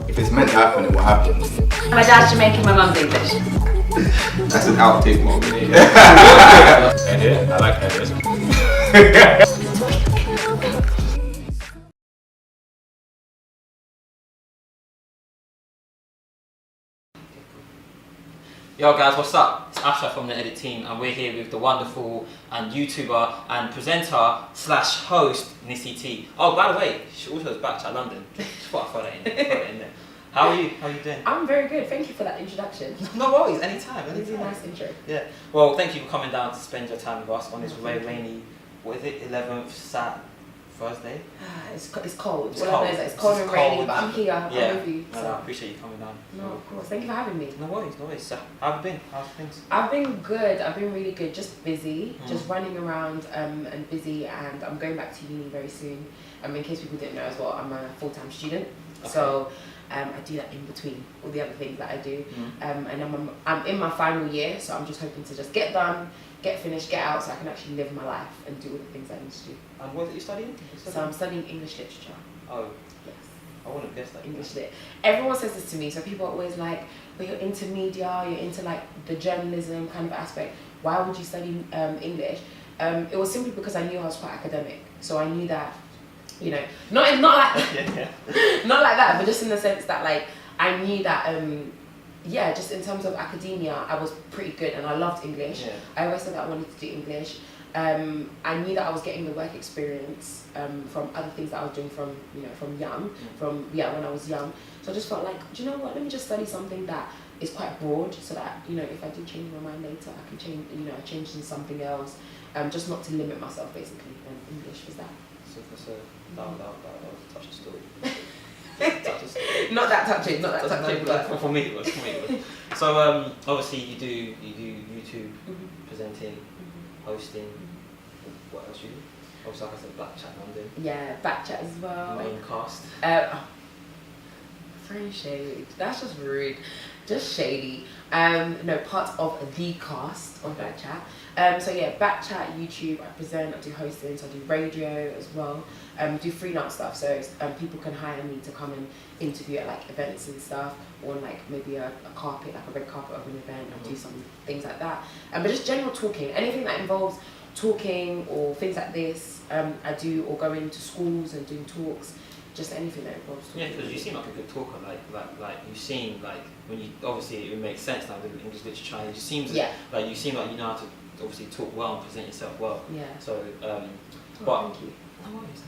if it's meant to happen, it will happen. My dad's Jamaican, my mum's English. That's an outtake moment. Edit, I like edit. Yo guys, what's up? It's Asha from the EDET team, and we're here with the wonderful and YouTuber and presenter slash host Nissy Tee. Oh, by the way, she also is back to London. Just thought I'd throw that in there. How are you? How are you doing? I'm very good. Thank you for that introduction. No worries, anytime. It was a nice intro. Yeah. Well, thank you for coming down to spend your time with us on this very rainy, what is it, 11th Thursday? It's cold. It's All cold. I know is that it's cold and rainy, but I'm here. I'm with you. No, So. I appreciate you coming down. No, of course. Thank you for having me. No worries, no worries. So, how have you been? How's things? I've been good. I've been really good. Just busy. Just running around and busy. And I'm going back to uni very soon. In case people didn't know as well, I'm a full-time student. Okay. So I do that in between all the other things that I do. And I'm in my final year, so I'm just hoping to just get done, get finished, get out, so I can actually live my life and do all the things I need to do. And what are you studying? So I'm studying English literature. Oh, Yes. I wouldn't guess that. English lit. Everyone says this to me, so people are always like, but you're into media, you're into like the journalism kind of aspect. Why would you study English? It was simply because I knew I was quite academic. So I knew that, you know, not like not like that, but just in the sense that like I knew that yeah, just in terms of academia, I was pretty good and I loved English. Yeah. I always said that I wanted to do English. I knew that I was getting the work experience from other things that I was doing from young, when I was young. So I just felt like, do you know what? Let me just study something that is quite broad, so that if I do change my mind later, I can change into something else. Just not to limit myself, basically. And English was that. So that was a touching story. Not that touching, but for me it was. So obviously you do YouTube, presenting, hosting. What else you do? Obviously, like I said, Black Chat London. yeah, back chat as well. Main cast. Very shady. That's just rude. Just shady. No, part of the cast of Back Chat. So yeah, Back Chat, YouTube, I present, I do hosting, so I do radio as well. Do freelance stuff, so people can hire me to come and interview at like events and stuff, or like maybe a carpet, like a red carpet of an event, and do some things like that. But just general talking, anything that involves talking or things like this, I do, or go into schools and doing talks. Just anything that involves talking. Yeah, because you seem like a good talker. Like you seem like when you obviously it makes sense now with English literature. It just seems like you seem like you know how to obviously talk well and present yourself well. Yeah. So, but thank you. No worries.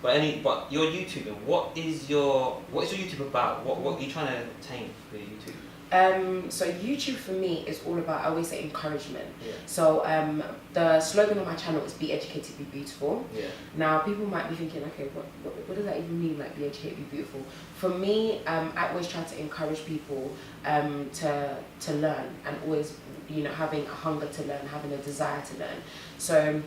Yeah. But you're YouTubing. What is your YouTube about? What are you trying to attain for your YouTube? So YouTube for me is all about, I always say, encouragement. Yeah. So the slogan of my channel is "Be educated, be beautiful." Yeah. Now people might be thinking, okay, what does that even mean? Like, be educated, be beautiful. For me, I always try to encourage people to learn, and always having a hunger to learn, having a desire to learn. So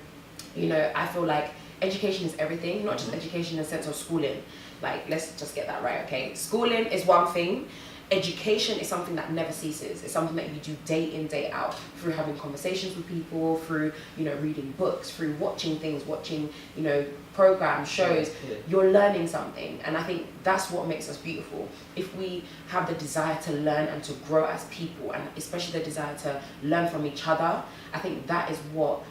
I feel like education is everything, not just education in the sense of schooling. Like, let's just get that right, okay? Schooling is one thing. Education is something that never ceases. It's something that you do day in, day out, through having conversations with people, through reading books, through watching things, programs, shows. Yeah. You're learning something, and I think that's what makes us beautiful. If we have the desire to learn and to grow as people, and especially the desire to learn from each other, I think that is what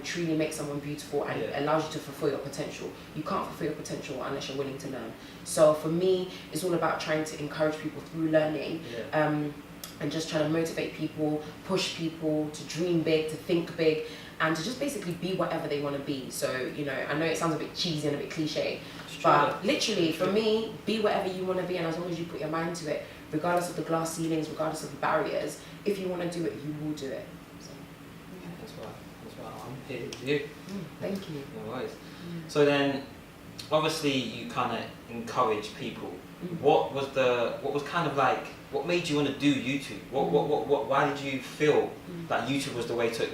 truly makes someone beautiful and allows you to fulfill your potential. You can't fulfill your potential unless you're willing to learn. So for me, it's all about trying to encourage people through learning, and just trying to motivate people, push people to dream big, to think big, and to just basically be whatever they want to be. So, I know it sounds a bit cheesy and a bit cliche, but literally for me, be whatever you want to be, and as long as you put your mind to it, regardless of the glass ceilings, regardless of the barriers, if you want to do it, you will do it. So, That's why I'm here with you. Thank you. No worries. So then, obviously, you kind of encourage people. What made you want to do YouTube? Why did you feel that YouTube was the way to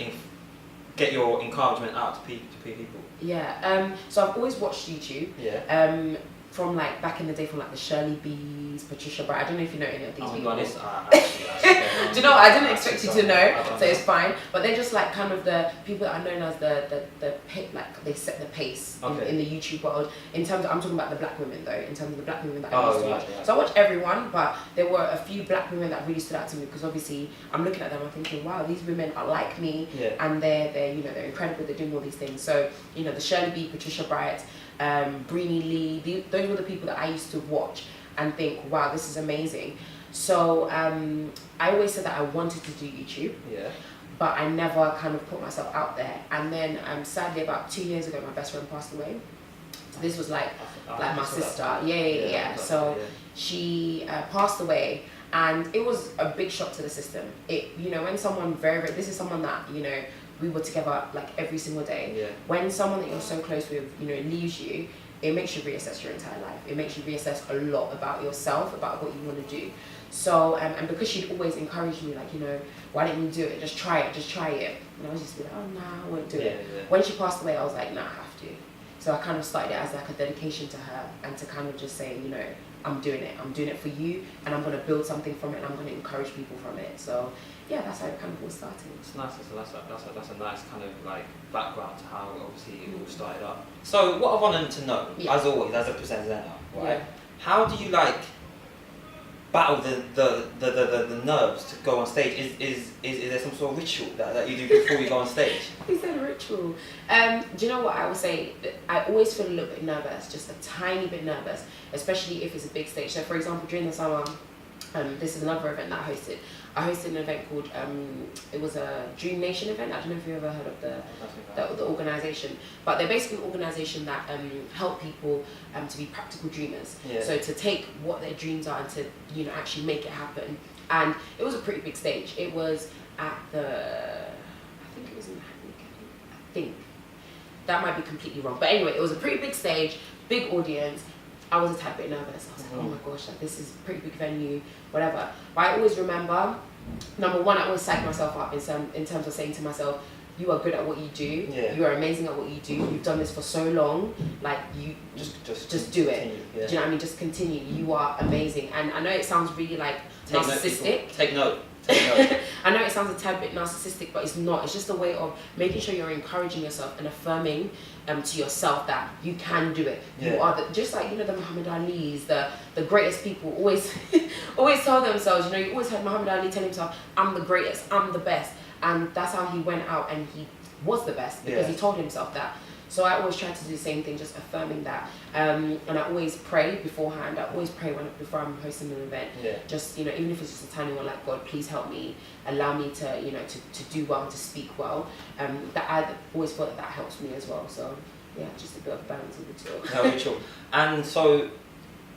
get your encouragement out to people? Yeah. So I've always watched YouTube. Yeah. from like back in the day, from like the Shirley B's, Patricia Bright. I don't know if you know any of these Oh, people. God, Do you know what? I didn't expect you to know, so it's fine. But they're just like kind of the people that are known as the like they set the pace in the YouTube world. In terms of, I'm talking about the black women though, in terms of the black women that I used to watch. Yeah. So I watch everyone, but there were a few black women that really stood out to me because obviously I'm looking at them, I'm thinking, wow, these women are like me, and they're you know, they're incredible, they're doing all these things. So you know, the Shirley B, Patricia Bright, Breenie Lee, those were the people that I used to watch and think, wow, this is amazing. So I always said that I wanted to do YouTube, but I never kind of put myself out there. And then sadly, about 2 years ago, my best friend passed away. So this was like my sister. Yeah. So she passed away, and it was a big shock to the system. It, you know, when someone this is someone that, you know, we were together like every single day. When someone that you're so close with, you know, leaves you, it makes you reassess your entire life. It makes you reassess a lot about yourself, about what you want to do. So, and because she'd always encouraged me, like, you know, why don't you do it? Just try it. And I was just like, oh, nah, I won't do it. When she passed away, I was like, nah, I have to. So I kind of started it as like a dedication to her, and to kind of just say, you know, I'm doing it for you, and I'm going to build something from it, and I'm going to encourage people from it. So yeah, that's how it kind of all started. It's nice. That's a nice kind of like background to how obviously it all started up. So what I wanted to know, as always, as a presenter, right? How do you like battle the nerves to go on stage? Is there some sort of ritual that you do before you go on stage? You said ritual. Do you know what I would say? I always feel a little bit nervous, just a tiny bit nervous, especially if it's a big stage. So for example, during the summer, this is another event that I hosted. I hosted an event called, it was a Dream Nation event. I don't know if you've ever heard of the organisation, but they're basically an organisation that help people to be practical dreamers. So to take what their dreams are and to, you know, actually make it happen. And it was a pretty big stage. It was at I think it was in I think. That might be completely wrong. But anyway, it was a pretty big stage, big audience. I was a tad bit nervous. I was like, oh my gosh, like, this is a pretty big venue, whatever. But I always remember, number one, I always psych myself up in terms of saying to myself, you are good at what you do. You are amazing at what you do. You've done this for so long. Like, you just do it. Do you know what I mean? Just continue. You are amazing. And I know it sounds really like narcissistic. Take note. I know it sounds a tad bit narcissistic, but it's not. It's just a way of making sure you're encouraging yourself and affirming to yourself that you can do it. You are just like, you know, the Muhammad Ali's, the greatest people always always tell themselves, you know, you always heard Muhammad Ali tell himself, I'm the greatest, I'm the best. And that's how he went out, and he was the best because he told himself that. So I always try to do the same thing, just affirming that. And I always pray beforehand. I always pray before I'm hosting an event. Just, you know, even if it's just a tiny one, like, God, please help me. Allow me to, you know, to do well, to speak well. That I always feel that helps me as well. So yeah, just a bit of balance in the two. Very true. And so,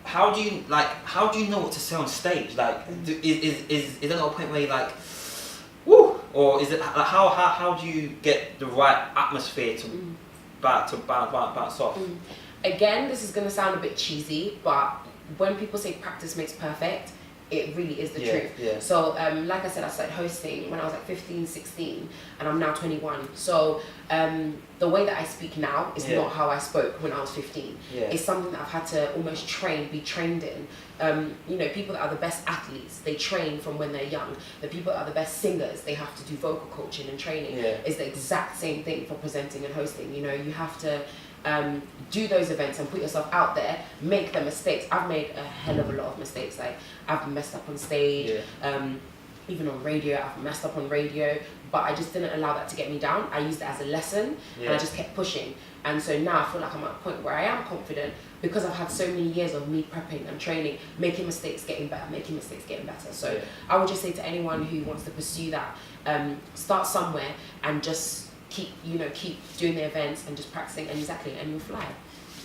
how do you know what to say on stage? Like, is there not a point where you're like, woo? Or is it like, how do you get the right atmosphere to bounce off? Again, this is going to sound a bit cheesy, but when people say practice makes perfect, it really is the truth. So like I said, I started hosting when I was like 15, 16, and I'm now 21. So the way that I speak now is not how I spoke when I was 15. It's something that I've had to almost be trained in. You know, people that are the best athletes, they train from when they're young. The people that are the best singers, they have to do vocal coaching and training. It's the exact same thing for presenting and hosting. You know, you have to do those events and put yourself out there, make the mistakes. I've made a hell of a lot of mistakes. Like, I've messed up on stage, even on radio, I've messed up on radio, but I just didn't allow that to get me down. I used it as a lesson, and I just kept pushing. And so now I feel like I'm at a point where I am confident because I've had so many years of me prepping and training, making mistakes, getting better, making mistakes, getting better. So I would just say to anyone who wants to pursue that, start somewhere and just keep doing the events and just practicing, and you'll fly.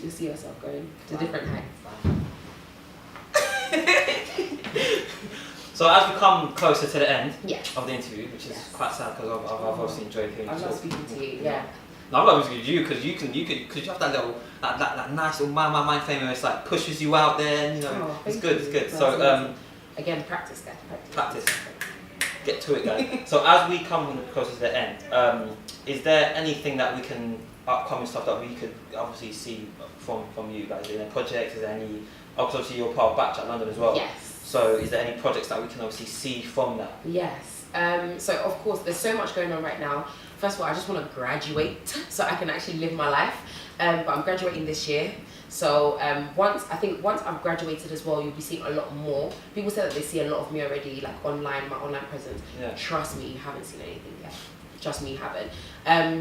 You'll see yourself going to different heights. So as we come closer to the end of the interview, which is quite sad because I've obviously enjoyed hearing you talk. I love speaking to you. No, I love speaking to you because you have that little that nice little mind frame where it's like pushes you out there, and, you know, it's good. So again, practice, guys. Practice. Get to it, guys. So as we come closer to the end, is there anything that we can upcoming stuff that we could obviously see from you guys? Is there any projects? Is there any? Obviously, you're part of Backchat London as well. Yes. So, is there any projects that we can obviously see from that? Yes. So of course, there's so much going on right now. First of all, I just want to graduate so I can actually live my life. But I'm graduating this year. So once I've graduated as well, you'll be seeing a lot more. People say that they see a lot of me already, like online, my online presence. Yeah. Trust me, you haven't seen anything yet. Trust me, you haven't.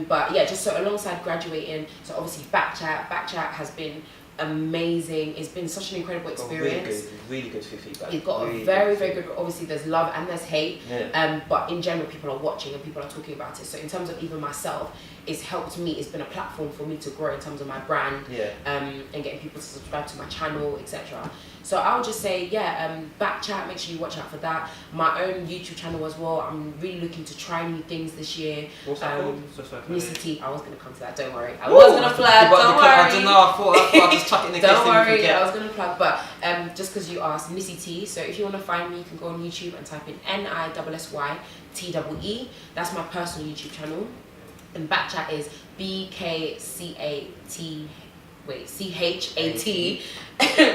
But yeah, just so alongside graduating, so obviously Backchat has been amazing. It's been such an incredible experience. Really good feedback. It's got really a very good. Obviously, there's love and there's hate. Yeah. But in general, people are watching and people are talking about it. So in terms of even myself, it's helped me. It's been a platform for me to grow in terms of my brand. Yeah. And getting people to subscribe to my channel, etc. So I'll just say, yeah, Backchat. Make sure you watch out for that. My own YouTube channel as well. I'm really looking to try new things this year. What's that called? Nissy Tee. I was gonna come to that. Don't worry. I was gonna flirt. Don't worry. I don't know. I thought I'd just chuck it in the Don't worry, I was gonna plug, but just because you asked, Nissy Tee. So if you want to find me, you can go on YouTube and type in NISSYTEE. That's my personal YouTube channel, and Backchat is CHAT.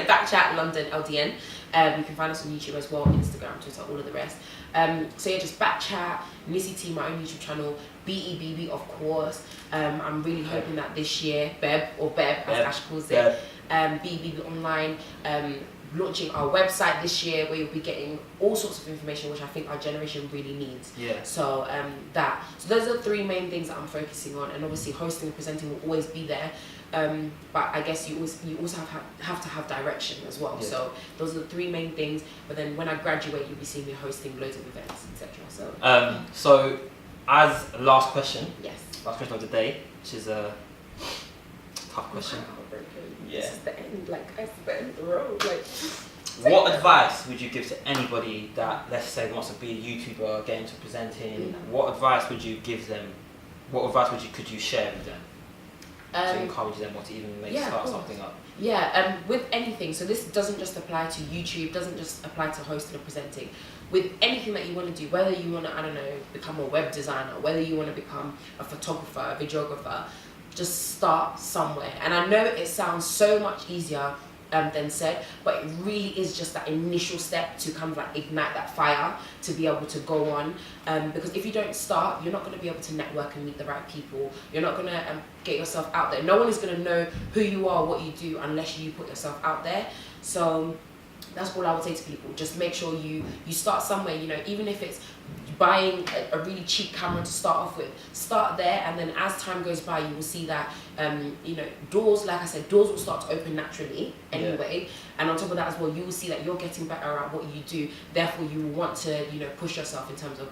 Backchat London LDN. You can find us on YouTube as well, Instagram, Twitter, all of the rest. So yeah, just Backchat, Nissy Tee, my own YouTube channel, BEBB of course. I'm really hoping that this year, BEBB as Ash calls it, BEBB online, launching our website this year where you'll be getting all sorts of information which I think our generation really needs. Yeah. So so those are the three main things that I'm focusing on, and obviously hosting and presenting will always be there. But I guess you also have to have direction as well. Yeah. So those are the three main things. But then when I graduate, you'll be seeing me hosting loads of events, etc. So as a last question yes. of the day, which is a tough question. Yeah. This is the end. Like it's the end of the road. Like. What advice would you give to anybody that, let's say, wants to be a YouTuber, get into presenting? What advice would you give them? What advice could you share with them to encourage them or to even start something up? Yeah, with anything. So this doesn't just apply to YouTube. Doesn't just apply to hosting or presenting. With anything that you want to do, whether you want to, I don't know, become a web designer, whether you want to become a photographer, a videographer, just start somewhere. And I know it sounds so much easier than said, but it really is just that initial step to kind of like ignite that fire to be able to go on, because if you don't start, you're not going to be able to network and meet the right people. You're not going to get yourself out there. No one is going to know who you are, what you do, unless you put yourself out there. So that's all I would say to people. Just make sure you start somewhere, you know, even if it's buying a really cheap camera to start off with. Start there, and then as time goes by, you will see that, you know, doors, like I said, doors will start to open naturally anyway. Yeah. And on top of that as well, you will see that you're getting better at what you do. Therefore, you will want to, you know, push yourself in terms of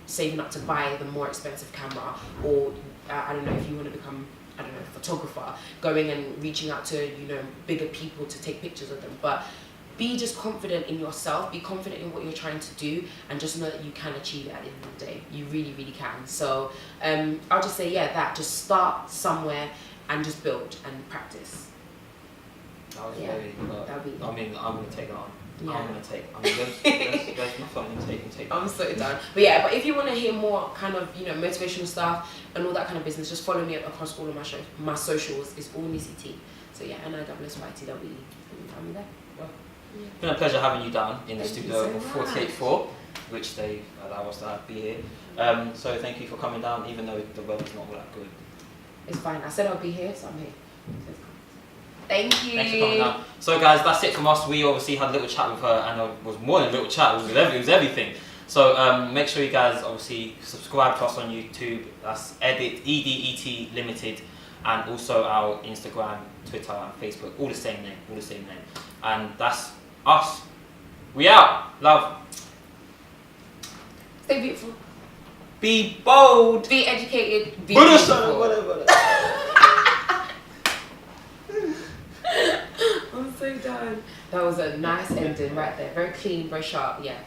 saving up to buy the more expensive camera, or I don't know, if you want to become, I don't know, a photographer, going and reaching out to, you know, bigger people to take pictures of them. But be just confident in yourself, be confident in what you're trying to do, and just know that you can achieve it at the end of the day. You really, really can. So I'll just say, just start somewhere and just build and practice. That was very good. I mean, I'm going to take that on. Yeah. I'm going to take, there's nothing you take. I'm so done. But yeah, but if you want to hear more kind of, you know, motivational stuff and all that kind of business, just follow me across all of my socials. It's all Nissy Tee. So yeah, NISSYTEE. You can find me there. Well, it's been a pleasure having you down in the Thank studio you so of 484, which they allow us to be here. So thank you for coming down, even though the weather's not all that good. It's fine. I said I'll be here, so I'm here. Thank you. Thanks for coming down. So guys, that's it from us. We obviously had a little chat with her, and it was more than a little chat. It was everything. So make sure you guys obviously subscribe to us on YouTube. That's EDET Limited, and also our Instagram, Twitter, and Facebook. All the same name. And that's us. We out. Love. Stay beautiful. Be bold. Be educated. Be beautiful. Whatever. I'm so done. That was a nice ending right there. Very clean, very sharp. Yeah.